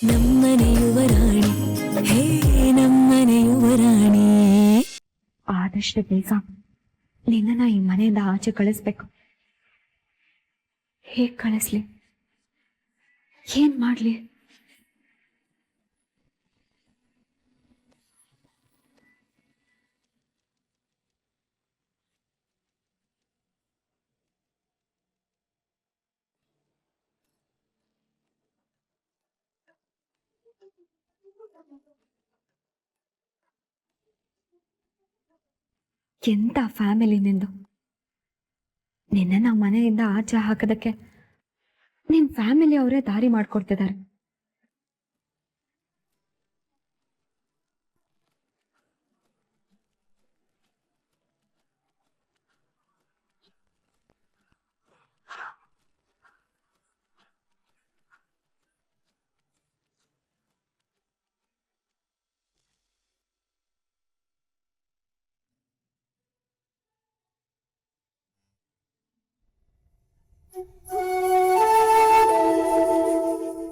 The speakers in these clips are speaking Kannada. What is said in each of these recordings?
ನಮ್ಮನೆ ಯುವರಾಣಿ ಹೇ ನಮ್ಮನೆ ಯುವರಾಣಿ. ಆದಷ್ಟು ಬೇಗ ನಿನ್ನ ಈ ಮನೆಯಿಂದ ಆಚೆ ಕಳಿಸ್ಬೇಕು. ಹೇಗ್ ಕಳಿಸ್ಲಿ? ಏನ್ ಮಾಡ್ಲಿ? ಎಂತ ಫ್ಯಾಮಿಲಿ ನಿಂದು. ನಿನ್ನ ಮನೆಯಿಂದ ಆಚೆ ಹಾಕೋದಕ್ಕೆ ನಿನ್ ಫ್ಯಾಮಿಲಿ ಅವರೇ ದಾರಿ ಮಾಡ್ಕೊಡ್ತಿದ್ದಾರೆ.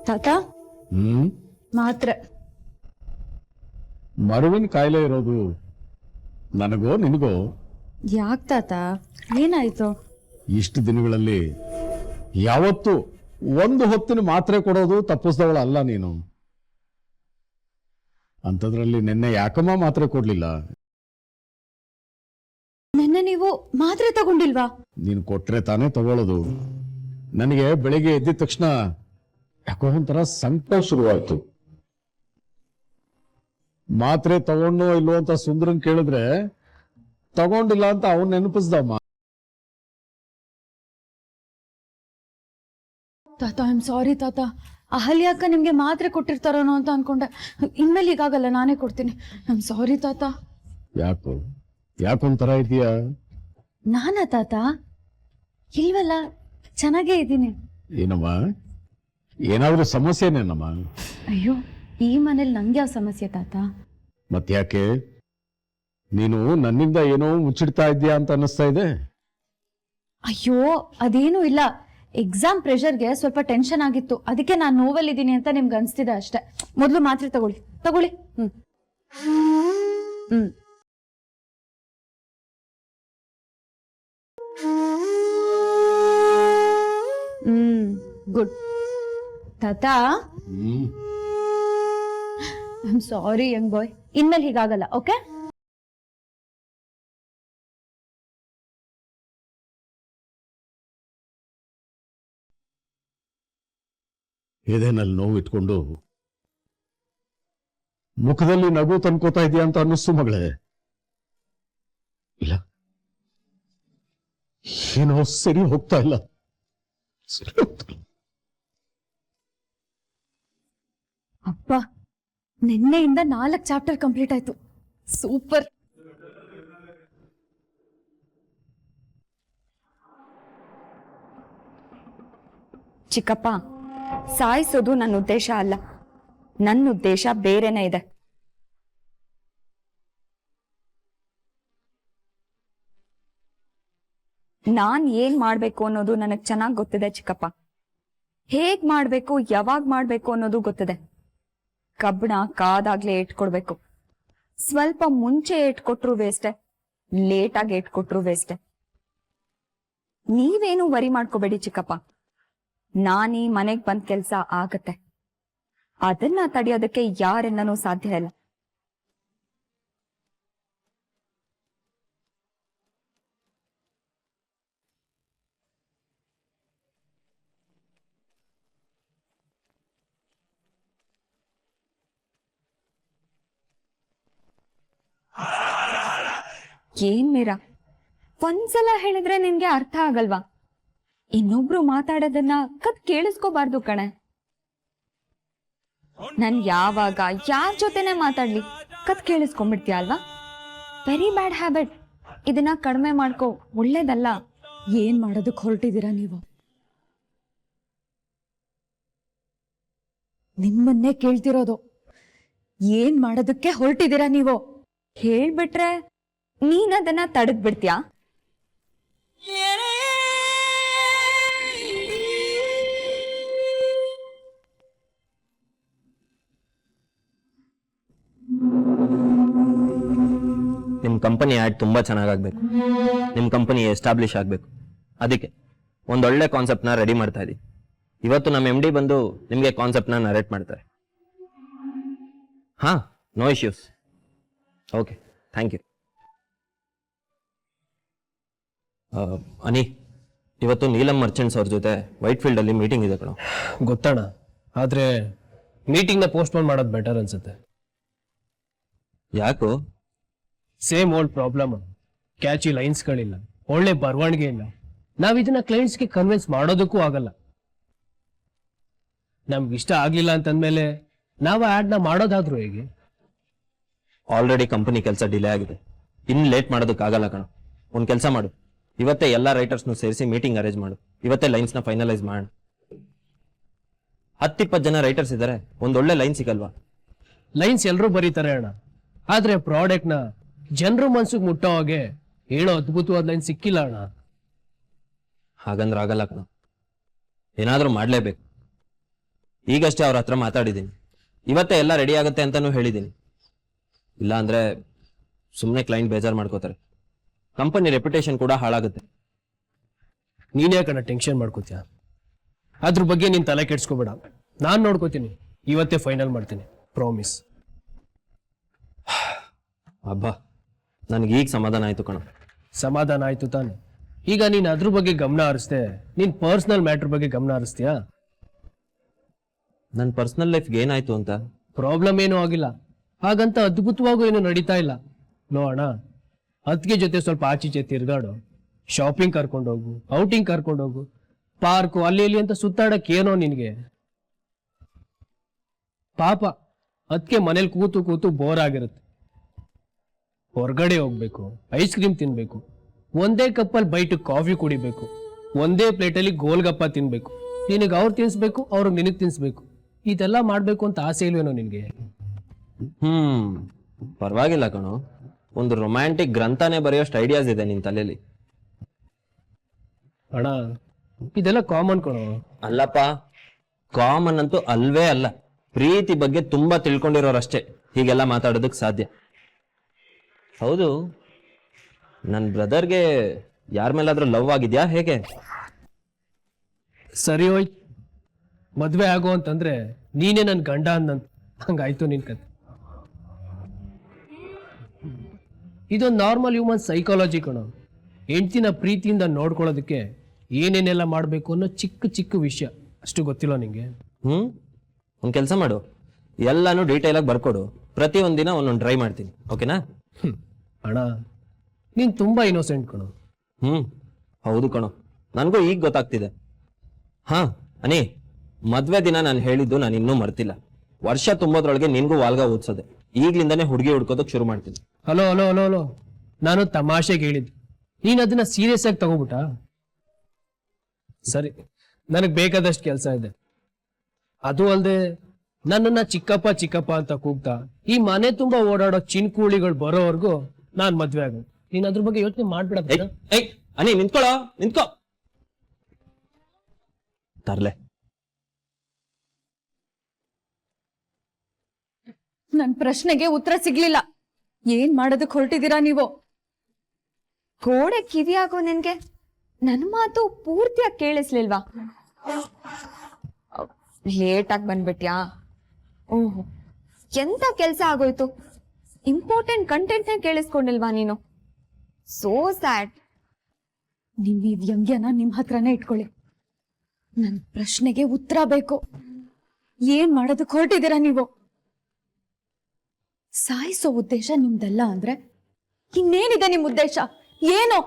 ತಾತ ಮಾತ್ರ ಮರುವಿನ ಕಾಯಿಲೆ ಇರೋದು ನನಗೋ ನಿನಗೋ? ಯಾಕೆ ತಾತ, ಏನಾಯ್ತು? ಇಷ್ಟು ದಿನಗಳಲ್ಲಿ ಯಾವತ್ತು ಒಂದು ಹೊತ್ತಿನ ಮಾತ್ರೆ ಕೊಡೋದು ತಪ್ಪಿಸ್ದವಳಲ್ಲ ನೀನು. ಅಂಥದ್ರಲ್ಲಿ ನಿನ್ನೆ ಯಾಕಮ್ಮ ಮಾತ್ರೆ ಕೊಡ್ಲಿಲ್ಲ? ನಿನ್ನೆ ನೀವು ಮಾತ್ರೆ ತಗೊಂಡಿಲ್ವಾ? ನೀನು ಕೊಟ್ರೆ ತಾನೇ ತಗೊಳ್ಳೋದು. ನನಗೆ ಬೆಳಿಗ್ಗೆ ಎದ್ದಿದ ತಕ್ಷಣ ಯಾಕೋ ಒಂಥರ ಸಂಕಟ ಶುರುವಾಯ್ತು. ಮಾತ್ರೆ ತಗೊಂಡು ಇಲ್ಲೋ ಅಂತ ಸುಂದರನ್ ಕೇಳಿದ್ರೆ ತಗೊಂಡಿಲ್ಲ ಅಂತ ಅವನ್ ನೆನಪಿಸ್ದಮ್ಮ. ತಾತ ಐ ಆಮ್ ಸಾರಿ ತಾತ. ಅಹಲ್ಯಾಕ ನಿಮ್ಗೆ ಮಾತ್ರೆ ಕೊಟ್ಟಿರ್ತಾರೋನೋ ಅಂತ ಅನ್ಕೊಂಡೆ. ಇನ್ಮೇಲೆ ಹೀಗಾಗಲ್ಲ, ನಾನೇ ಕೊಡ್ತೀನಿ. ಐ ಆಮ್ ಸಾರಿ ತಾತ. ಯಾಕೊಂಥರ ಇದೆಯಾ? ನಾನಾ ತಾತ? ಇಲ್ವಲ್ಲ, ಚೆನ್ನಾಗೇ ಇದ್ದೀನಿ. ಏನಮ್ಮ, ಏನಾದ್ರೂ ಸಮಸ್ಯೆನೇನಮ್ಮ? ಅಯ್ಯೋ, ಈ ಮನೇಲಿ ನಂಗೆ ಯಾವ ಸಮಸ್ಯೆ ತಾತ? ಮತ್ತ್ಯಾಕೆ? ನೀನು ನನ್ನಿಂದ ಏನೋ ಮುಚ್ಚಿಡ್ತಾ ಇದ್ದೀಯಾ ಅಂತ ಅನ್ನಿಸ್ತಾ ಇದೆ. ಅಯ್ಯೋ ಅದೇನೂ ಇಲ್ಲ. ಎಕ್ಸಾಮ್ ಪ್ರೆಷರ್ಗೆ ಸ್ವಲ್ಪ ಟೆನ್ಷನ್ ಆಗಿತ್ತು, ಅದಕ್ಕೆ ನಾನು ನೋವಲ್ಲಿದ್ದೀನಿ ಅಂತ ನಿಮ್ಗೆ ಅನ್ಸ್ತಿದೆ ಅಷ್ಟೇ. ಮೊದಲು ಮಾತ್ರೆ ತಗೊಳ್ಳಿ ತಗೊಳ್ಳಿ. ಗುಡ್ ತಾತ. I am sorry young boy, ಇನ್ಮೇಲೆ ಹೀಗಾಗಲ್ಲ. ಓಕೆ? ಎದೆನಲ್ಲಿ ನೋವು ಇಟ್ಕೊಂಡು ಮುಖದಲ್ಲಿ ನಗು ತಂದ್ಕೋತಾ ಇದೆಯಾ ಅಂತ ಅನ್ನಿಸ್ತು ಮಗಳೇ. ಇಲ್ಲ, ಏನೋ ಸರಿ ಹೋಗ್ತಾ ಇಲ್ಲ. ಅಪ್ಪ, ನಿನ್ನೆಯಿಂದ 4 ಚಾಪ್ಟರ್ ಕಂಪ್ಲೀಟ್ ಆಯ್ತು. ಸೂಪರ್. ಚಿಕ್ಕಪ್ಪ, ಸಾಯಿಸೋದು ನನ್ನ ಉದ್ದೇಶ ಅಲ್ಲ. ನನ್ನ ಉದ್ದೇಶ ಬೇರೆನೇ ಇದೆ. ನಾನ್ ಏನ್ ಮಾಡ್ಬೇಕು ಅನ್ನೋದು ನನಗ್ ಚೆನ್ನಾಗ್ ಗೊತ್ತಿದೆ ಚಿಕ್ಕಪ್ಪ. ಹೇಗ್ ಮಾಡ್ಬೇಕು, ಯಾವಾಗ್ ಮಾಡ್ಬೇಕು ಅನ್ನೋದು ಗೊತ್ತಿದೆ. ಕಬ್ಬಣ ಕಾದಾಗ್ಲೇ ಇಟ್ಕೊಡ್ಬೇಕು. ಸ್ವಲ್ಪ ಮುಂಚೆ ಇಟ್ಕೊಟ್ರು ವೇಸ್ಟೆ, ಲೇಟಾಗಿ ಇಟ್ಕೊಟ್ರು ವೇಸ್ಟೆ. ನೀವೇನು ವರಿ ಮಾಡ್ಕೋಬೇಡಿ ಚಿಕ್ಕಪ್ಪ. ನಾನೀ ಮನೆಗ್ ಬಂದ್ ಕೆಲ್ಸ ಆಗತ್ತೆ. ಅದನ್ನ ತಡೆಯೋದಕ್ಕೆ ಯಾರಿಂದನೂ ಸಾಧ್ಯ ಇಲ್ಲ. ಏನ್ ಮೀರಾ, ಒಂದ್ಸಲ ಹೇಳಿದ್ರೆ ನಿನ್ಗೆ ಅರ್ಥ ಆಗಲ್ವಾ? ಇನ್ನೊಬ್ರು ಮಾತಾಡೋದನ್ನ ಕತ್ ಕೇಳಿಸ್ಕೋಬಾರ್ದು ಕಣೆ. ನನ್ ಯಾವಾಗ ಯಾರ್ ಜೊತೆನೆ ಮಾತಾಡ್ಲಿ ಕತ್ ಕೇಳಿಸ್ಕೊಂಡ್ಬಿಡ್ತೀಯ ಅಲ್ವಾ? Very bad habit. ಇದನ್ನ ಕಡಿಮೆ ಮಾಡ್ಕೋ, ಒಳ್ಳೇದಲ್ಲ. ಏನ್ ಮಾಡೋದಕ್ ಹೊರಟಿದ್ದೀರಾ ನೀವು? ನಿಮ್ಮನ್ನೇ ಕೇಳ್ತಿರೋದು. ಏನ್ ಮಾಡೋದಕ್ಕೆ ಹೊರಟಿದ್ದೀರಾ ನೀವು? ಹೇಳ್ಬಿಟ್ರೆ ನೀನ್ ಅದನ್ನ ತಡೆದ್ ಬಿಡ್ತೀಯಾ? ನಿಮ್ಮ ಕಂಪನಿ ಆ್ಯಡ್ ತುಂಬ ಚೆನ್ನಾಗಾಗಬೇಕು, ನಿಮ್ಮ ಕಂಪನಿ ಎಸ್ಟಾಬ್ಲಿಷ್ ಆಗಬೇಕು. ಅದಕ್ಕೆ ಒಂದೊಳ್ಳೆ ಕಾನ್ಸೆಪ್ಟ್ನ ರೆಡಿ ಮಾಡ್ತಾ ಇದ್ದೀವಿ. ಇವತ್ತು ನಮ್ಮ MD ಬಂದು ನಿಮಗೆ ಕಾನ್ಸೆಪ್ಟ್ನ ನರೇಟ್ ಮಾಡ್ತಾರೆ. ಹಾಂ, no issues. Okay, thank you. Ani, ಇವತ್ತು ನೀಲಂ ಮರ್ಚೆಂಟ್ಸ್ ಅವ್ರ ಜೊತೆ ವೈಟ್ ಫೀಲ್ಡಲ್ಲಿ ಮೀಟಿಂಗ್ ಇದೆ ಕಣೋ. ಗೊತ್ತಣ್ಣ, ಆದರೆ ಮೀಟಿಂಗ್ನ ಪೋಸ್ಟ್ಪೋನ್ ಮಾಡೋದು ಬೆಟರ್ ಅನ್ಸುತ್ತೆ. ಯಾಕೋ? Same old problem. ಕ್ಯಾಚಿ ಲೈನ್ಸ್ಗಳಿಲ್ಲ, ಒಳ್ಳೆ ಬರವಣಿಗೆ ಇಲ್ಲ. ನಾವು ಇದನ್ನ ಕ್ಲೈಂಟ್ಸ್ಗೆ ಕನ್ವಿನ್ಸ್ ಮಾಡೋದಕ್ಕೂ ಆಗಲ್ಲ. ನಮ್ಗೆ ಇಷ್ಟ ಆಗ್ಲಿಲ್ಲ ಅಂತಂದ್ಮೇಲೆ ನಾವು ಆಡ್ನ ಮಾಡೋದಾದ್ರೂ ಹೇಗೆ? ಆಲ್ರೆಡಿ ಕಂಪನಿ ಕೆಲಸ ಡಿಲೇ ಆಗಿದೆ, ಇನ್ನು ಲೇಟ್ ಮಾಡೋದಕ್ಕಾಗಲ್ಲ ಕಣೋ. ಒಂದು ಕೆಲಸ ಮಾಡು, ಇವತ್ತೇ ಎಲ್ಲ ರೈಟರ್ಸ್ನು ಸೇರಿಸಿ ಮೀಟಿಂಗ್ ಅರೇಂಜ್ ಮಾಡು. ಇವತ್ತೇ ಲೈನ್ಸ್ನ ಫೈನಲೈಸ್ ಮಾಡೋಣ. 10-20 ಜನ ರೈಟರ್ಸ್ ಇದ್ದಾರೆ, ಒಂದೊಳ್ಳೆ ಲೈನ್ ಸಿಗಲ್ವಾ? ಲೈನ್ಸ್ ಎಲ್ಲರೂ ಬರೀತಾರೆ ಅಣ್ಣ, ಆದ್ರೆ ಪ್ರಾಡಕ್ಟ್ನ ಜನರು ಮನ್ಸಿಗೆ ಮುಟ್ಟೋ ಹಾಗೆ ಹೇಳೋ ಅದ್ಭುತವಾದ ಲೈನ್ ಸಿಕ್ಕಿಲ್ಲ ಅಣ್ಣ. ಹಾಗಂದ್ರೆ ಆಗಲ್ಲ ಕಣ, ಏನಾದರೂ ಮಾಡಲೇಬೇಕು. ಈಗಷ್ಟೇ ಅವ್ರ ಹತ್ರ ಮಾತಾಡಿದ್ದೀನಿ, ಇವತ್ತೇ ಎಲ್ಲ ರೆಡಿ ಆಗುತ್ತೆ ಅಂತಾನೂ ಹೇಳಿದ್ದೀನಿ. ಇಲ್ಲ ಅಂದ್ರೆ ಸುಮ್ಮನೆ ಕ್ಲೈಂಟ್ ಬೇಜಾರು ಮಾಡ್ಕೋತಾರೆ, ಕಂಪನಿ ರೆಪ್ಯುಟೇಷನ್ ಕೂಡ ಹಾಳಾಗುತ್ತೆ. ನೀನೇ ಕಣ ಟೆನ್ಷನ್ ಮಾಡ್ಕೋತೀಯ, ಅದ್ರ ಬಗ್ಗೆ ನೀನ್ ತಲೆ ಕೆಡ್ಸ್ಕೋಬೇಡ. ನಾನ್ ನೋಡ್ಕೋತೀನಿ, ಇವತ್ತೇ ಫೈನಲ್ ಮಾಡ್ತೀನಿ, ಪ್ರಾಮಿಸ್. ಹಬ್ಬ, ನನಗೆ ಈಗ ಸಮಾಧಾನ ಆಯ್ತು ಕಣ. ಸಮಾಧಾನ ಆಯ್ತು ತಾನೆ? ಈಗ ನೀನ್ ಅದ್ರ ಬಗ್ಗೆ ಗಮನ ಹರಿಸ್ದೆ, ನೀನ್ ಪರ್ಸನಲ್ ಮ್ಯಾಟರ್ ಬಗ್ಗೆ ಗಮನ ಹರಿಸ್ತೀಯಾ? ನನ್ನ ಪರ್ಸನಲ್ ಲೈಫ್ಗೆ ಏನಾಯ್ತು ಅಂತ? ಪ್ರಾಬ್ಲಮ್ ಏನೂ ಆಗಿಲ್ಲ, ಹಾಗಂತ ಅದ್ಭುತವಾಗೂ ಏನು ನಡೀತಾ ಇಲ್ಲ. ನೋಡೋಣ, ಅದಕ್ಕೆ ಜೊತೆ ಸ್ವಲ್ಪ ಆಚೀಚೆ ತಿರ್ಗಾಡು, ಶಾಪಿಂಗ್ ಕರ್ಕೊಂಡೋಗು, ಔಟಿಂಗ್ ಕರ್ಕೊಂಡೋಗು, ಪಾರ್ಕು ಅಲ್ಲಿ ಇಲ್ಲಿ ಅಂತ ಸುತ್ತಾಡಕ್ ಏನೋ ನಿನ್ಗೆ. ಪಾಪ ಅದಕ್ಕೆ ಮನೇಲಿ ಕೂತು ಕೂತು ಬೋರ್ ಆಗಿರುತ್ತೆ. ಹೊರಗಡೆ ಹೋಗ್ಬೇಕು, ಐಸ್ ಕ್ರೀಮ್ ತಿನ್ಬೇಕು, ಒಂದೇ ಕಪ್ಪಲ್ಲಿ ಬೈಟ್ ಕಾಫಿ ಕುಡಿಬೇಕು, ಒಂದೇ ಪ್ಲೇಟಲ್ಲಿ ಗೋಲ್ಗಪ್ಪ ತಿನ್ಬೇಕು. ನಿನಗೆ ಅವ್ರು ತಿನ್ಸ್ಬೇಕು, ಅವ್ರಿಗೆ ನಿನಗೆ ತಿನ್ಸ್ಬೇಕು. ಇದೆಲ್ಲ ಮಾಡ್ಬೇಕು ಅಂತ ಆಸೆ ಇಲ್ವೇನೋ ನಿನ್ಗೆ? ಪರವಾಗಿಲ್ಲ ಕಣೋ, ಒಂದು ರೊಮ್ಯಾಂಟಿಕ್ ಗ್ರಂಥನೇ ಬರೆಯೋಷ್ಟು ಐಡಿಯಾಸ್ ಇದೆ ನಿನ್ ತಲೆಯಲ್ಲಿ. ಅಣ್ಣ, ಇದೆಲ್ಲ ಕಾಮನ್ ಕಣೋ. ಅಲ್ಲಪ್ಪ, ಕಾಮನ್ ಅಂತೂ ಅಲ್ವೇ ಅಲ್ಲ. ಪ್ರೀತಿ ಬಗ್ಗೆ ತುಂಬಾ ತಿಳ್ಕೊಂಡಿರೋರಷ್ಟೇ ಹೀಗೆಲ್ಲ ಮಾತಾಡೋದಕ್ಕೆ ಸಾಧ್ಯ. ಹೌದು, ನನ್ನ ಬ್ರದರ್ಗೆ ಯಾರ ಮೇಲಾದ್ರೂ ಲವ್ ಆಗಿದ್ಯಾ ಹೇಗೆ? ಸರಿ ಹೋಯ್ತು, ಮದ್ವೆ ಆಗೋ ಅಂತಂದ್ರೆ ನೀನೇ ನನ್ ಗಂಡ ಅಂದಂತ ಹಂಗಾಯ್ತು ನಿನ್ ಕತೆ. ಇದೊಂದು ನಾರ್ಮಲ್ ಹ್ಯೂಮನ್ ಸೈಕಾಲಜಿ ಕಣೋ. ಹೆಂಡ್ತಿನ ಪ್ರೀತಿಯಿಂದ ನೋಡ್ಕೊಳ್ಳೋದಕ್ಕೆ ಏನೇನೆಲ್ಲ ಮಾಡ್ಬೇಕು ಅನ್ನೋ ಚಿಕ್ಕ ಚಿಕ್ಕ ವಿಷಯ ಅಷ್ಟು ಗೊತ್ತಿಲ್ಲ ನಿಂಗೆ? ಒಂದು ಕೆಲಸ ಮಾಡು, ಎಲ್ಲಾನು ಡೀಟೇಲ್ ಆಗಿ ಬರ್ಕೊಡು. ಪ್ರತಿ ಒಂದಿನ ಒಂದೊಂದು ಟ್ರೈ ಮಾಡ್ತೀನಿ, ಓಕೆನಾ? ಅಣ್ಣ, ನೀನ್ ತುಂಬಾ ಇನ್ನೋಸೆಂಟ್ ಕಣೋ. ಹೌದು ಕಣೋ, ನನಗೂ ಈಗ ಗೊತ್ತಾಗ್ತಿದೆ. ಹಾ ಅನಿ, ಮದ್ವೆ ದಿನ ನಾನು ಹೇಳಿದ್ದು ನಾನು ಇನ್ನೂ ಮರ್ತಿಲ್ಲ. ವರ್ಷ ತುಂಬೋದ್ರೊಳಗೆ ನಿನ್ಗೂ ವಾಲ್ಗ ಓದಿಸೋದೆ. ಈಗ್ಲಿಂದಾನೇ ಹುಡುಗಿ ಹುಡ್ಕೋದಕ್ಕೆ ಶುರು ಮಾಡ್ತೀನಿ. ಹಲೋ ಹಲೋ ಹಲೋ ಹಲೋ, ನಾನು ತಮಾಷೆಗೆ ಹೇಳಿದ್ದು, ನೀನ್ ಅದನ್ನ ಸೀರಿಯಸ್ ಆಗಿ ತಗೋಬಿಟ್ಟ? ಸರಿ, ನನಗ್ ಬೇಕಾದಷ್ಟು ಕೆಲಸ ಇದೆ. ಅದು ಅಲ್ಲದೆ ನನ್ನನ್ನ ಚಿಕ್ಕಪ್ಪ ಚಿಕ್ಕಪ್ಪ ಅಂತ ಕೂಗ್ತಾ ಈ ಮನೆ ತುಂಬಾ ಓಡಾಡೋ ಚಿನ್ಕೂಳಿಗಳು ಬರೋವರೆಗೂ ನಾನ್ ಮದ್ವೆ ಆಗ. ನೀನ್ ಅದ್ರ ಬಗ್ಗೆ ಯೋಚನೆ ಮಾಡ್ಬಿಡ. ಅನಿ, ನಿಂತ್ಕೊಳ್ಳೋ, ನಿಂತ್ಕೋ. ತರ್ಲೆ, ನನ್ ಪ್ರಶ್ನೆಗೆ ಉತ್ತರ ಸಿಗ್ಲಿಲ್ಲ. ಏನ್ ಮಾಡೋದಕ್ ಹೊರಟಿದ್ದೀರಾ ನೀವು? ಗೋಡೆ ಕಿವಿಯಾಗೋ ನಿನ್ಗೆ ನನ್ ಮಾತು ಪೂರ್ತಿಯಾಗಿ ಕೇಳಿಸ್ಲಿಲ್ವಾ? ಲೇಟ್ ಆಗಿ ಬಂದ್ಬಿಟ್ಯಾ? ಓಹೋ, ಎಂತ ಕೆಲ್ಸ ಆಗೋಯ್ತು? ಇಂಪಾರ್ಟೆಂಟ್ ಕಂಟೆಂಟ್ನೇ ಕೇಳಿಸ್ಕೊಂಡಿಲ್ವಾ ನೀನು? So sad. ನೀವು ಈ ವ್ಯಂಗ್ಯನ ನಿಮ್ ಹತ್ರನೇ ಇಟ್ಕೊಳ್ಳಿ. ನನ್ ಪ್ರಶ್ನೆಗೆ ಉತ್ತರ ಬೇಕು. ಏನ್ ಮಾಡೋದಕ್ ಹೊರಟಿದ್ದೀರಾ ನೀವು? ಸಾಯಿಸೋ ಉದ್ದೇಶ ನಿಮ್ದಲ್ಲ ಅಂದ್ರೆ ಇನ್ನೇನಿದೆ ನಿಮ್ ಉದ್ದೇಶ? ಏನು?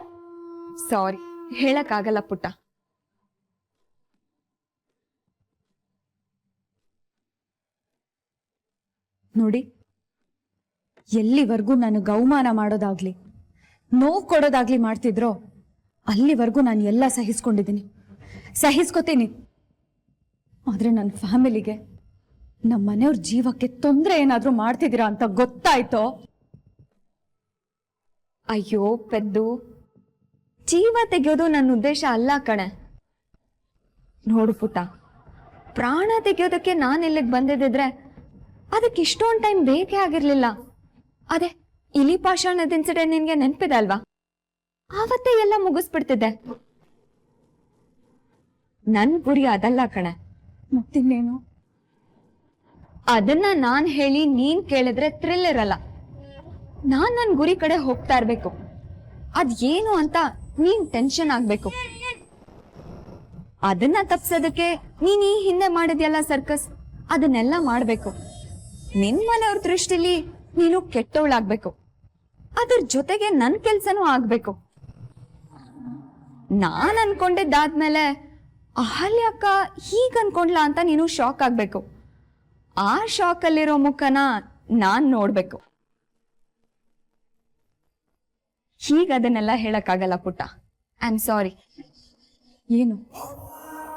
ಸಾರಿ, ಹೇಳಕ್ಕಾಗಲ್ಲ ಪುಟ್ಟ. ನೋಡಿ, ಎಲ್ಲಿವರೆಗೂ ನನಗೆ ಅವಮಾನ ಮಾಡೋದಾಗ್ಲಿ ನೋವು ಕೊಡೋದಾಗ್ಲಿ ಮಾಡ್ತಿದ್ರೋ ಅಲ್ಲಿವರೆಗೂ ನಾನು ಎಲ್ಲ ಸಹಿಸ್ಕೊಂಡಿದ್ದೀನಿ, ಸಹಿಸ್ಕೋತೀನಿ. ಆದ್ರೆ ನನ್ನ ಫ್ಯಾಮಿಲಿಗೆ, ನಮ್ಮ ಮನೆಯವ್ರ ಜೀವಕ್ಕೆ ತೊಂದರೆ ಏನಾದ್ರೂ ಮಾಡ್ತಿದ್ದೀರಾ ಅಂತ ಗೊತ್ತಾಯ್ತೋ, ಅಯ್ಯೋ ಪೆದ್ದು, ಜೀವ ತೆಗೆಯೋದು ನನ್ನ ಉದ್ದೇಶ ಅಲ್ಲ ಕಣೆ. ನೋಡು ಪುಟ್ಟ, ಪ್ರಾಣ ತೆಗೆಯೋದಕ್ಕೆ ನಾನು ಇಲ್ಲಿಗೆ ಬಂದಿದ್ದಿದ್ರೆ ಅದಕ್ಕೆ ಇಷ್ಟೊಂದು ಟೈಮ್ ಬೇಕೇ ಆಗಿರ್ಲಿಲ್ಲ. ಅದೇ ಇಲಿ ಪಾಷಾಣದ ಇನ್ಸಿಡೆಂಟ್ ನಿನ್ಗೆ ನೆನ್ಪಿದೆ ಅಲ್ವಾ? ಆವತ್ತೇ ಎಲ್ಲ ಮುಗಿಸ್ಬಿಡ್ತಿದ್ದೆ. ನನ್ ಗುರಿ ಅದಲ್ಲ ಕಣೆ. ಮತ್ತಿನ್ನೇನು? ಅದನ್ನ ನಾನ್ ಹೇಳಿ ನೀನ್ ಕೇಳಿದ್ರೆ ಥ್ರಿಲ್ ಇರಲ್ಲ. ನಾನ್ ನನ್ ಗುರಿ ಕಡೆ ಹೋಗ್ತಾ ಇರ್ಬೇಕು. ಅದ್ ಏನು ಅಂತ ನೀನ್ ಟೆನ್ಷನ್ ಆಗ್ಬೇಕು. ಅದನ್ನ ತಪ್ಸೋದಕ್ಕೆ ನೀನ್ ಈ ಹಿಂದೆ ಮಾಡಿದ್ಯಲ್ಲ ಸರ್ಕಸ್, ಅದನ್ನೆಲ್ಲ ಮಾಡ್ಬೇಕು. ನಿನ್ ಮನೆಯವ್ರ ದೃಷ್ಟಿಲಿ ನೀನು ಕೆಟ್ಟವಳಾಗ್ಬೇಕು. ಅದ್ರ ಜೊತೆಗೆ ನನ್ ಕೆಲ್ಸನೂ ಆಗ್ಬೇಕು. ನಾನ್ ಅನ್ಕೊಂಡಿದ್ದಾದ್ಮೇಲೆ ಅಹಲ್ಯ ಅಕ್ಕ ಹೀಗ್ ಅನ್ಕೊಂಡ್ಲಾ ಅಂತ ನೀನು ಶಾಕ್ ಆಗ್ಬೇಕು. ಆ ಶಾಕ್ ಅಲ್ಲಿರೋ ಮುಖನ ನಾನ್ ನೋಡ್ಬೇಕು. ಹೀಗ ಅದನ್ನೆಲ್ಲ ಹೇಳಕ್ಕಾಗಲ್ಲ ಪುಟ್ಟ. I am sorry. ಏನು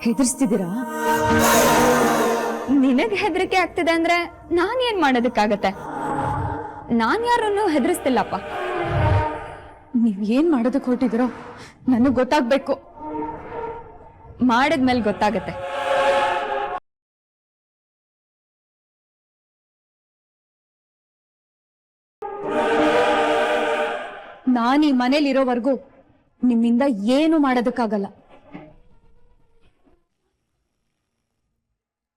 ಹೆದರ್ಸ್ತಿದ್ದೀರಾ? ನಿನಗ್ ಹೆದರಿಕೆ ಆಗ್ತಿದೆ ಅಂದ್ರೆ ನಾನ್ ಏನ್ ಮಾಡೋದಕ್ಕಾಗತ್ತೆ? ನಾನ್ ಯಾರನ್ನು ಹೆದರ್ಸ್ತಿಲ್ಲಪ್ಪ. ನೀವ್ ಏನ್ ಮಾಡೋದಕ್ ಹೊರಟಿದಿರೋ ನನಗ್ ಗೊತ್ತಾಗ್ಬೇಕು. ಮಾಡಿದ್ಮೇಲೆ ಗೊತ್ತಾಗತ್ತೆ. ನಾನ್ ಈ ಮನೇಲಿರೋವರೆಗೂ ನಿಮ್ಮಿಂದ ಏನು ಮಾಡೋದಕ್ಕಾಗಲ್ಲ.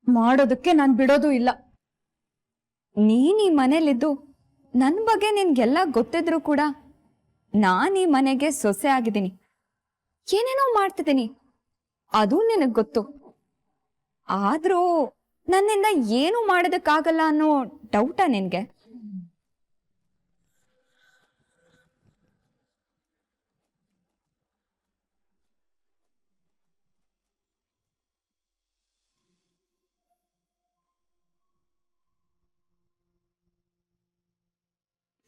ಮಾಡೋದಕ್ಕೆ ನಾನ್ ಬಿಡೋದು ಇಲ್ಲ. ನೀನ್ ಈ ಮನೇಲಿದ್ದು ನನ್ ಬಗ್ಗೆ ನಿನ್ಗೆಲ್ಲ ಗೊತ್ತಿದ್ರು ಕೂಡ ನಾನ್ ಈ ಮನೆಗೆ ಸೊಸೆ ಆಗಿದ್ದೀನಿ. ಏನೇನೋ ಮಾಡ್ತಿದ್ದೀನಿ, ಅದು ನಿನಗ್ ಗೊತ್ತು. ಆದ್ರೂ ನನ್ನಿಂದ ಏನು ಮಾಡೋದಕ್ಕಾಗಲ್ಲ ಅನ್ನೋ ಡೌಟಾ ನಿನ್ಗೆ?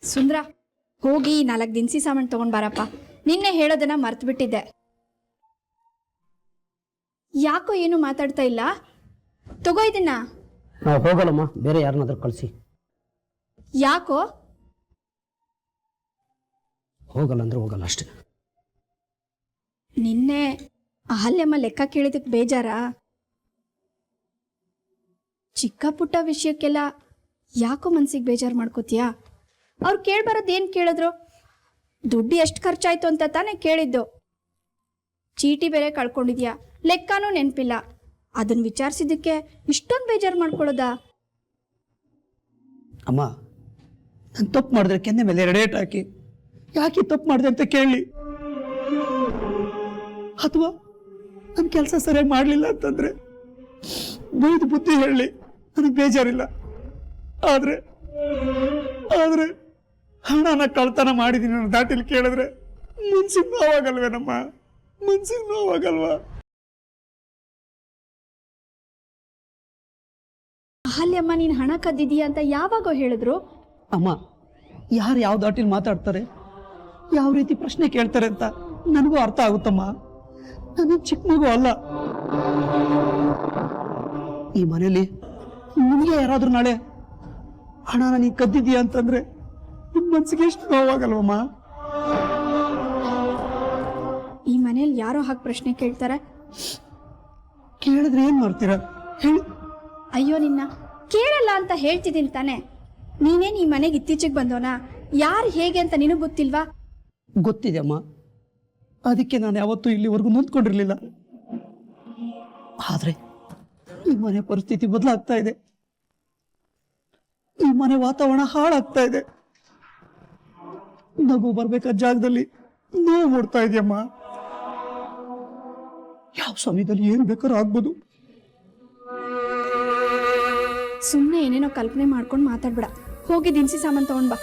ಸುಂದ್ರ, ಹೋಗಿ 4 ದಿನಸಿ ಸಾಮಾನು ತಗೊಂಡ್ ಬಾರಪ್ಪ. ನಿನ್ನೆ ಹೇಳೋದನ್ನ ಮರ್ತು ಬಿಟ್ಟಿದ್ದೆ. ಯಾಕೋ ಏನು ಮಾತಾಡ್ತಾ ಇಲ್ಲ? ತಗೋ ಇದನ್ನ. ನಾವು ಹೋಗಲ್ಲಮ್ಮ, ಬೇರೆ ಯಾರನ್ನಾದ್ರೂ ಕಳಿಸಿ. ಯಾಕೋ? ಹೋಗಲ್ಲ ಅಂದ್ರೆ ಹೋಗಲ್ಲ ಅಷ್ಟೇ. ನಿನ್ನೆ ಅಹಲ್ಯಮ್ಮ ಲೆಕ್ಕ ಕೇಳಿದಕ್ಕೆ ಬೇಜಾರಾ? ಚಿಕ್ಕ ಪುಟ್ಟ ವಿಷಯಕ್ಕೆಲ್ಲ ಯಾಕೋ ಮನ್ಸಿಗೆ ಬೇಜಾರು ಮಾಡ್ಕೋತೀಯಾ? ಅವ್ರು ಕೇಳ್ಬಾರದು ಏನು ಕೇಳಿದ್ರು? ದುಡ್ಡು ಎಷ್ಟು ಖರ್ಚಾಯ್ತು ಅಂತ ತಾನೇ ಕೇಳಿದ್ದು. ಚೀಟಿ ಬೇರೆ ಕಳ್ಕೊಂಡಿದ್ಯಾ, ಲೆಕ್ಕನೂ ನೆನಪಿಲ್ಲ. ಅದನ್ನ ವಿಚಾರಿಸಿದ್ದಕ್ಕೆ ಇಷ್ಟೊಂದು ಬೇಜಾರು ಮಾಡ್ಕೊಳ್ಳೋದಾ? ಅಮ್ಮ, ನಾನು ತಪ್ಪು ಮಾಡಿದ್ರೆ ಕೆನ್ನೆ ಮೇಲೆ 2 ಏಟು ಹಾಕಿ ಯಾಕೆ ತಪ್ಪು ಮಾಡಿದೆ ಅಂತ ಕೇಳಿ, ಅಥವಾ ನನ್ನ ಕೆಲಸ ಸರಿಯಾಗಿ ಮಾಡಲಿಲ್ಲ ಅಂತಂದ್ರೆ ಬೈದು ಬುದ್ಧಿ ಹೇಳಿ ನನಗೆ ಬೇಜಾರಿಲ್ಲ. ಆದ್ರೆ ಆದ್ರೆ ಹಣನ ಕಳ್ತನ ಮಾಡಿದೀನಿ ಅನ್ನೋ ದಾಟಿಲಿ ಕೇಳಿದ್ರೆ ಮನ್ಸಿಗೆ ನೋವಾಗಲ್ವೇನಮ್ಮ? ಮನ್ಸಿಗೆ ನೋವಾಗಲ್ವಾ? ಅಹಲ್ಯಮ್ಮ ನೀನು ಹಣ ಕದ್ದಿದೀಯ ಅಂತ ಯಾವಾಗೋ ಹೇಳಿದ್ರು? ಅಮ್ಮ, ಯಾರು ಯಾವ ದಾಟಿಲಿ ಮಾತಾಡ್ತಾರೆ, ಯಾವ ರೀತಿ ಪ್ರಶ್ನೆ ಕೇಳ್ತಾರೆ ಅಂತ ನನಗೂ ಅರ್ಥ ಆಗುತ್ತಮ್ಮ. ನಾನು ಚಿಕ್ಕ ಮಗು ಅಲ್ಲ. ಈ ಮನೇಲಿ ನಿಮಗೆ ಯಾರಾದ್ರೂ ನಾಳೆ ಹಣನ ನೀನು ಕದ್ದಿದೀಯ ಅಂತಂದ್ರೆ ನಿಮ್ಮ ಮನ್ಸಿಗೆ ಎಷ್ಟು ನೋವಾಗಲ್ವಮ್ಮ? ಈ ಮನೇಲಿ ಯಾರೋ ಹಾಗೆ ಪ್ರಶ್ನೆ ಕೇಳ್ತಾರೆ. ಕೇಳಿದ್ರೆ ಏನ್ ಮಾಡ್ತೀರಾ ಹೇಳಿ? ಅಯ್ಯೋ, ನಿನ್ನ ಕೇಳಲ್ಲ ಅಂತ ಹೇಳ್ತಿದ್ದೀನಿ ತಾನೆ. ನೀನೇನು ಈ ಮನೆಗೆ ಇತ್ತೀಚೆಗೆ ಬಂದೋನಾ? ಯಾರು ಹೇಗೆ ಅಂತ ನಿನಗೆ ಗೊತ್ತಿಲ್ವಾ? ಗೊತ್ತಿದೆ ಅಮ್ಮ, ಅದಕ್ಕೆ ನಾನು ಯಾವತ್ತೂ ಇಲ್ಲಿವರೆಗೂ ನೊಂದ್ಕೊಂಡಿರ್ಲಿಲ್ಲ. ಆದ್ರೆ ಈ ಮನೆ ಪರಿಸ್ಥಿತಿ ಬದಲಾಗ್ತಾ ಇದೆ. ಈ ಮನೆ ವಾತಾವರಣ ಹಾಳಾಗ್ತಾ ಇದೆ. ನಗು ಬರ್ಬೇಕಾದ ಜಾಗದಲ್ಲಿ ನೋವು ಓಡ್ತಾ ಇದೆಯಮ್ಮ. ಯಾವ ಸಮಯದಲ್ಲಿ ಏನ್ ಬೇಕಾದ್ರೂ ಆಗ್ಬೋದು. ಸುಮ್ಮನೆ ಏನೇನೋ ಕಲ್ಪನೆ ಮಾಡ್ಕೊಂಡು ಮಾತಾಡ್ಬೇಡ. ಹೋಗಿ ದಿನಸಿ ಸಾಮಾನು ತಗೊಂಡ್ ಬಾ.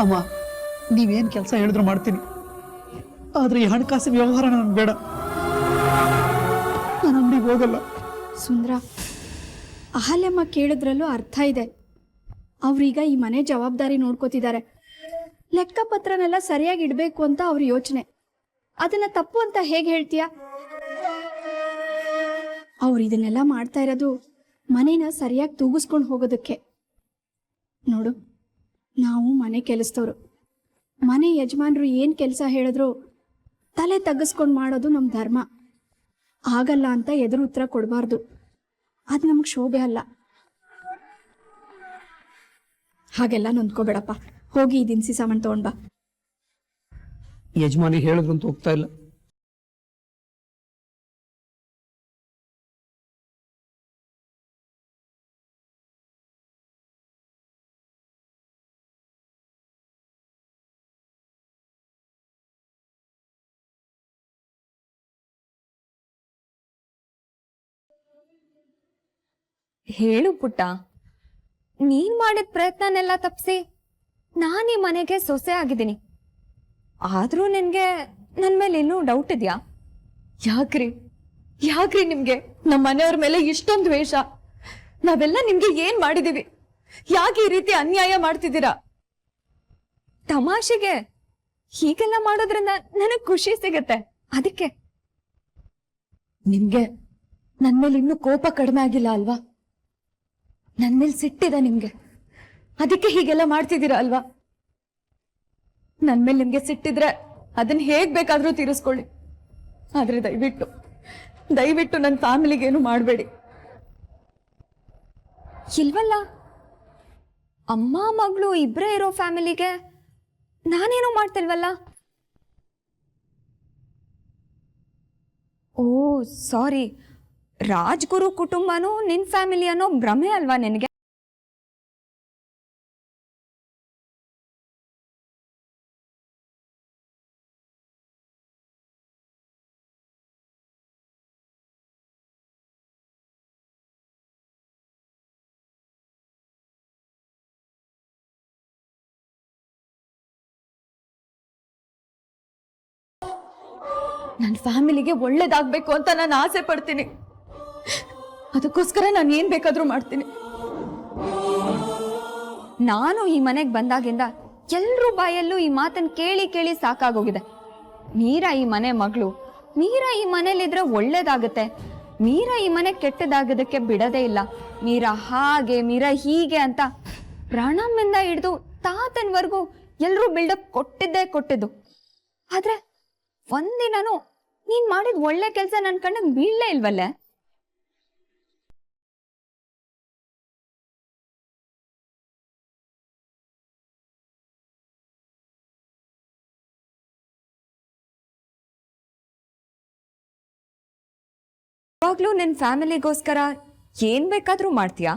ಅಮ್ಮ, ನೀವೇನ್ ಕೆಲಸ ಹೇಳಿದ್ರು ಮಾಡ್ತೀನಿ, ಆದ್ರೆ ಈ ಹಣಕಾಸಿನ ವ್ಯವಹಾರ ನನಗೆ ಬೇಡ. ನಾನು ಅಂಗಡಿಗೆ ಹೋಗಲ್ಲ. ಸುಂದ್ರ, ಅಹಲ್ಯಮ್ಮ ಕೇಳಿದ್ರಲ್ಲೂ ಅರ್ಥ ಇದೆ. ಅವ್ರೀಗ ಈ ಮನೆ ಜವಾಬ್ದಾರಿ ನೋಡ್ಕೋತಿದ್ದಾರೆ. ಲೆಕ್ಕಪತ್ರನೆಲ್ಲ ಸರಿಯಾಗಿ ಇಡಬೇಕು ಅಂತ ಅವ್ರ ಯೋಚನೆ. ಅದನ್ನ ತಪ್ಪು ಅಂತ ಹೇಗೆ ಹೇಳ್ತೀಯ? ಅವ್ರು ಇದನ್ನೆಲ್ಲ ಮಾಡ್ತಾ ಇರೋದು ಮನೇನ ಸರಿಯಾಗಿ ತೂಗಿಸ್ಕೊಂಡು ಹೋಗೋದಕ್ಕೆ. ನೋಡು, ನಾವು ಮನೆ ಕೆಲಸದವ್ರು. ಮನೆ ಯಜಮಾನ್ರು ಏನು ಕೆಲಸ ಹೇಳಿದ್ರು ತಲೆ ತಗ್ಗಿಸ್ಕೊಂಡು ಮಾಡೋದು ನಮ್ಮ ಧರ್ಮ. ಆಗಲ್ಲ ಅಂತ ಎದುರು ಉತ್ತರ ಕೊಡಬಾರ್ದು. ಅದು ನಮಗೆ ಶೋಭೆ ಅಲ್ಲ. ಹಾಗೆಲ್ಲ ನೊಂದ್ಕೋಬೇಡಪ್ಪ. ಹೋಗಿ ಈ ದಿನಸಿ ಸಾಮಾನು ತಗೊಂಡ್ ಬಾ. ಯಜಮಾನಿ ಹೇಳಿದ್ರು ಅಂತ ಹೋಗ್ತಾ ಇಲ್ಲ. ಹೇಳು ಪುಟ್ಟ, ನೀನ್ ಮಾಡಿದ ಪ್ರಯತ್ನನೆಲ್ಲ ತಪ್ಸಿ ನಾನ್ ಈ ಮನೆಗೆ ಸೊಸೆ ಆಗಿದ್ದೀನಿ. ಆದ್ರೂ ನಿನ್ಗೆ ನನ್ ಮೇಲೆ ಇನ್ನೂ ಡೌಟ್ ಇದೆಯಾ? ಯಾಕ್ರಿ ನಿಮ್ಗೆ ನಮ್ಮ ಮನೆಯವ್ರ ಮೇಲೆ ಇಷ್ಟೊಂದು ದ್ವೇಷ? ನಾವೆಲ್ಲ ನಿಮ್ಗೆ ಏನ್ ಮಾಡಿದೀವಿ? ಯಾಕೆ ಈ ರೀತಿ ಅನ್ಯಾಯ ಮಾಡ್ತಿದ್ದೀರಾ? ತಮಾಷೆಗೆ ಹೀಗೆಲ್ಲ ಮಾಡೋದ್ರಿಂದ ನನಗ್ ಖುಷಿ ಸಿಗತ್ತೆ. ಅದಕ್ಕೆ ನಿಮ್ಗೆ ನನ್ ಮೇಲೆ ಇನ್ನೂ ಕೋಪ ಕಡಿಮೆ ಆಗಿಲ್ಲ ಅಲ್ವಾ? ನನ್ ಮೇಲೆ ಸಿಟ್ಟಿದೆ ನಿಮ್ಗೆ, ಅದಕ್ಕೆ ಹೀಗೆಲ್ಲ ಮಾಡ್ತಿದ್ದೀರಾ ಅಲ್ವಾ? ನನ್ ಮೇಲೆ ನಿಮ್ಗೆ ಸಿಟ್ಟಿದ್ರೆ ಅದನ್ನ ಹೇಗ್ ಬೇಕಾದ್ರೂ ತೀರಿಸ್ಕೊಳ್ಳಿ. ಆದ್ರೆ ದಯವಿಟ್ಟು ನನ್ನ ಫ್ಯಾಮಿಲಿಗೇನು ಮಾಡಬೇಡಿ. ಇಲ್ವಲ್ಲ, ಅಮ್ಮ ಮಗಳು ಇಬ್ರೇ ಇರೋ ಫ್ಯಾಮಿಲಿಗೆ ನಾನೇನು ಮಾಡ್ತಿಲ್ವಲ್ಲ? ಓ ಸಾರಿ, ರಾಜ್ಗುರು ಕುಟುಂಬನೂ ನಿನ್ ಫ್ಯಾಮಿಲಿ ಅನ್ನೋ ಭ್ರಮೆ ಅಲ್ವಾ ನಿನಗೆ? ನನ್ನ ಫ್ಯಾಮಿಲಿಗೆ ಒಳ್ಳೇದಾಗ್ಬೇಕು ಅಂತ ನಾನು ಆಸೆ ಪಡ್ತೀನಿ. ಅದಕ್ಕೋಸ್ಕರ ನಾನು ಏನ್ ಬೇಕಾದ್ರೂ ಮಾಡ್ತೀನಿ. ನಾನು ಈ ಮನೆಗೆ ಬಂದಾಗಿಂದ ಎಲ್ರೂ ಬಾಯಲ್ಲೂ ಈ ಮಾತನ್ನ ಕೇಳಿ ಕೇಳಿ ಸಾಕಾಗೋಗಿದೆ. ಮೀರಾ ಈ ಮನೆ ಮಗಳು, ಮೀರಾ ಈ ಮನೇಲಿದ್ರೆ ಒಳ್ಳೇದಾಗತ್ತೆ, ಮೀರಾ ಈ ಮನೆ ಕೆಟ್ಟದಾಗೋದಕ್ಕೆ ಬಿಡದೇ ಇಲ್ಲ, ಮೀರಾ ಹಾಗೆ ಮೀರಾ ಹೀಗೆ ಅಂತ ಪ್ರಾಣಮ್ಮಿಂದ ಹಿಡಿದು ತಾತನ್ವರೆಗೂ ಎಲ್ರೂ ಬಿಲ್ಡಪ್ ಕೊಟ್ಟಿದ್ದು. ಆದ್ರೆ ಒಂದಿನೂ ನೀನ್ ಮಾಡಿದ ಒಳ್ಳೆ ಕೆಲಸ ನನ್ ಕಣ್ಣಿಗೆ ಬೀಳಲೇ ಇಲ್ವಲ್ಲೇ? ಯಾವಾಗ್ಲೂ ನಿನ್ ಫ್ಯಾಮಿಲಿಗೋಸ್ಕರ ಏನ್ ಬೇಕಾದ್ರೂ ಮಾಡ್ತೀಯಾ?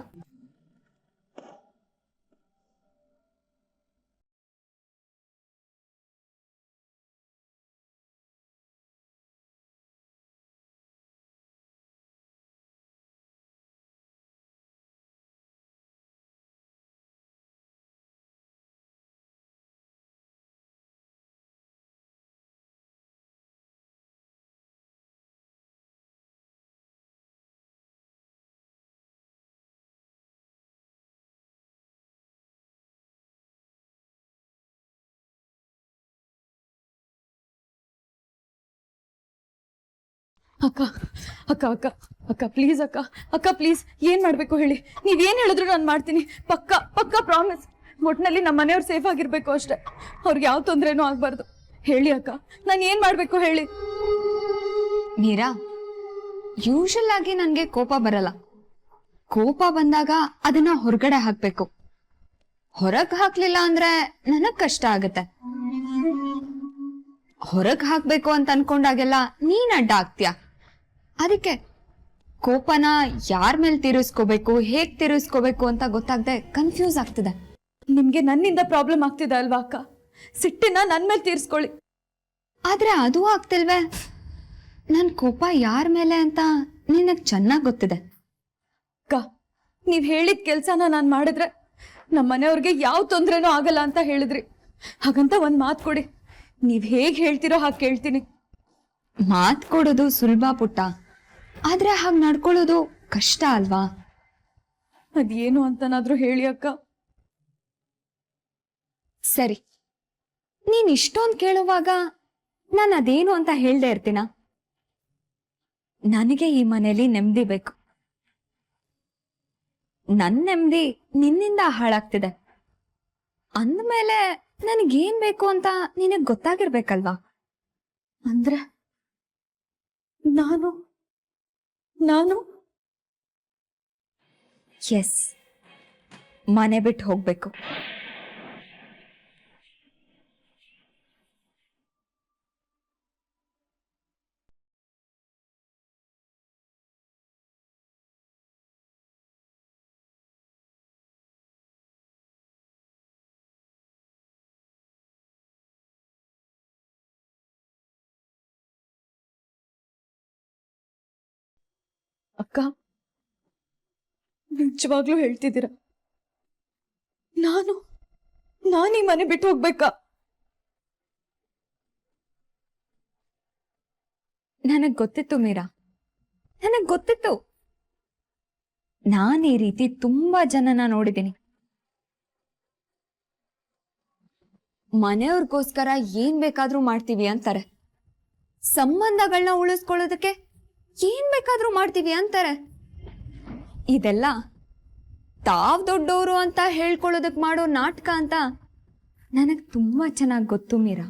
ಅಕ್ಕ ಅಕ್ಕ ಅಕ್ಕ ಅಕ್ಕ ಪ್ಲೀಸ್ ಅಕ್ಕ ಪ್ಲೀಸ್, ಏನ್ ಮಾಡ್ಬೇಕು ಹೇಳಿ? ನೀವೇನ್ ಹೇಳಿದ್ರು ನಾನು ಮಾಡ್ತೀನಿ. ಪಕ್ಕ ಪ್ರಾಮಿಸ್. ಒಟ್ನಲ್ಲಿ ನಮ್ಮ ಮನೆಯವ್ರು ಸೇಫ್ ಆಗಿರ್ಬೇಕು ಅಷ್ಟೇ, ಅವ್ರಿಗೆ ಯಾವ ತೊಂದ್ರೆನೂ ಆಗ್ಬಾರ್ದು. ಹೇಳಿ ಅಕ್ಕ, ನಾನು ಏನ್ ಮಾಡ್ಬೇಕು ಹೇಳಿ? ಮೀರಾ, ಯೂಶಲ್ ಆಗಿ ನನ್ಗೆ ಕೋಪ ಬರಲ್ಲ. ಕೋಪ ಬಂದಾಗ ಅದನ್ನ ಹೊರಗಡೆ ಹಾಕ್ಬೇಕು. ಹೊರಗ್ ಹಾಕ್ಲಿಲ್ಲ ಅಂದ್ರೆ ನನಗ್ ಕಷ್ಟ ಆಗತ್ತೆ. ಹೊರಗ್ ಹಾಕ್ಬೇಕು ಅಂತ ಅನ್ಕೊಂಡಾಗೆಲ್ಲ ನೀನ್ ಅಡ್ಡ ಆಗ್ತೀಯ. ಅದಕ್ಕೆ ಕೋಪನ ಯಾರ ಮೇಲೆ ತೀರಿಸ್ಕೋಬೇಕು, ಹೇಗ್ ತೀರಿಸ್ಕೋಬೇಕು ಅಂತ ಗೊತ್ತಾಗದೆ ಕನ್ಫ್ಯೂಸ್ ಆಗ್ತಿದೆ. ನಿಮ್ಗೆ ನನ್ನಿಂದ ಪ್ರಾಬ್ಲಮ್ ಆಗ್ತಿದೆ ಅಲ್ವಾ ಅಕ್ಕ? ಸಿಟ್ಟಿನ ನನ್ ಮೇಲೆ ತೀರಿಸ್ಕೊಳ್ಳಿ. ಆದ್ರೆ ಅದು ಆಗ್ತಿಲ್ವೇ? ನನ್ ಕೋಪ ಯಾರ ಮೇಲೆ ಅಂತ ನಿನಗ್ ಚೆನ್ನಾಗ್ ಗೊತ್ತಿದೆ. ಅಕ್ಕ, ನೀವ್ ಹೇಳಿದ ಕೆಲ್ಸನ ನಾನ್ ಮಾಡಿದ್ರೆ ನಮ್ಮ ಮನೆಯವ್ರಿಗೆ ಯಾವ ತೊಂದ್ರೆನೂ ಆಗಲ್ಲ ಅಂತ ಹೇಳಿದ್ರಿ. ಹಾಗಂತ ಒಂದ್ ಮಾತು ಕೊಡಿ, ನೀವ್ ಹೇಗ್ ಹೇಳ್ತಿರೋ ಹಾಗೆ ಕೇಳ್ತೀನಿ. ಮಾತ್ ಕೊಡೋದು ಸುಲಭ ಪುಟ್ಟ, ಆದ್ರೆ ಹಾಗೆ ನಡ್ಕೊಳ್ಳೋದು ಕಷ್ಟ ಅಲ್ವಾ? ಅದೇನು ಅಂತನಾದ್ರೂ ಹೇಳಿ ಅಕ್ಕ. ಸರಿ, ನೀನ್ ಇಷ್ಟೊಂದು ಕೇಳುವಾಗ ನಾನು ಅದೇನು ಅಂತ ಹೇಳ್ದೆ ಇರ್ತೀನ? ನನಗೆ ಈ ಮನೇಲಿ ನೆಮ್ಮದಿ ಬೇಕು. ನನ್ ನೆಮ್ಮದಿ ನಿನ್ನಿಂದ ಹಾಳಾಗ್ತಿದೆ ಅಂದ್ಮೇಲೆ ನನಗೇನ್ ಬೇಕು ಅಂತ ನಿನಗ್ ಗೊತ್ತಾಗಿರ್ಬೇಕಲ್ವಾ? ಅಂದ್ರೆ ನಾನು ಎಸ್, ಮನೆ ಬಿಟ್ಟು ಹೋಗ್ಬೇಕು. ಅಕ್ಕ, ನಿಜವಾಗ್ಲೂ ಹೇಳ್ತಿದ್ದೀರ? ನಾನು ಈ ಮನೆ ಬಿಟ್ಟು ಹೋಗ್ಬೇಕಾ? ನನಗ್ ಗೊತ್ತಿತ್ತು ಮೀರಾ, ನನಗ್ ಗೊತ್ತಿತ್ತು. ನಾನು ಈ ರೀತಿ ತುಂಬಾ ಜನನ ನೋಡಿದ್ದೀನಿ. ಮನೆಯವ್ರಿಗೋಸ್ಕರ ಏನ್ ಬೇಕಾದ್ರೂ ಮಾಡ್ತೀವಿ ಅಂತಾರೆ, ಸಂಬಂಧಗಳನ್ನ ಉಳಿಸ್ಕೊಳ್ಳೋದಕ್ಕೆ ಏನ್ ಬೇಕಾದ್ರೂ ಮಾಡ್ತೀವಿ ಅಂತಾರೆ. ಇದೆಲ್ಲ ತಾವ್ ದೊಡ್ಡವರು ಅಂತ ಹೇಳ್ಕೊಳ್ಳೋದಕ್ ಮಾಡೋ ನಾಟಕ ಅಂತ ನನಗ್ ತುಂಬಾ ಚೆನ್ನಾಗಿ ಗೊತ್ತು ಮೀರಾ.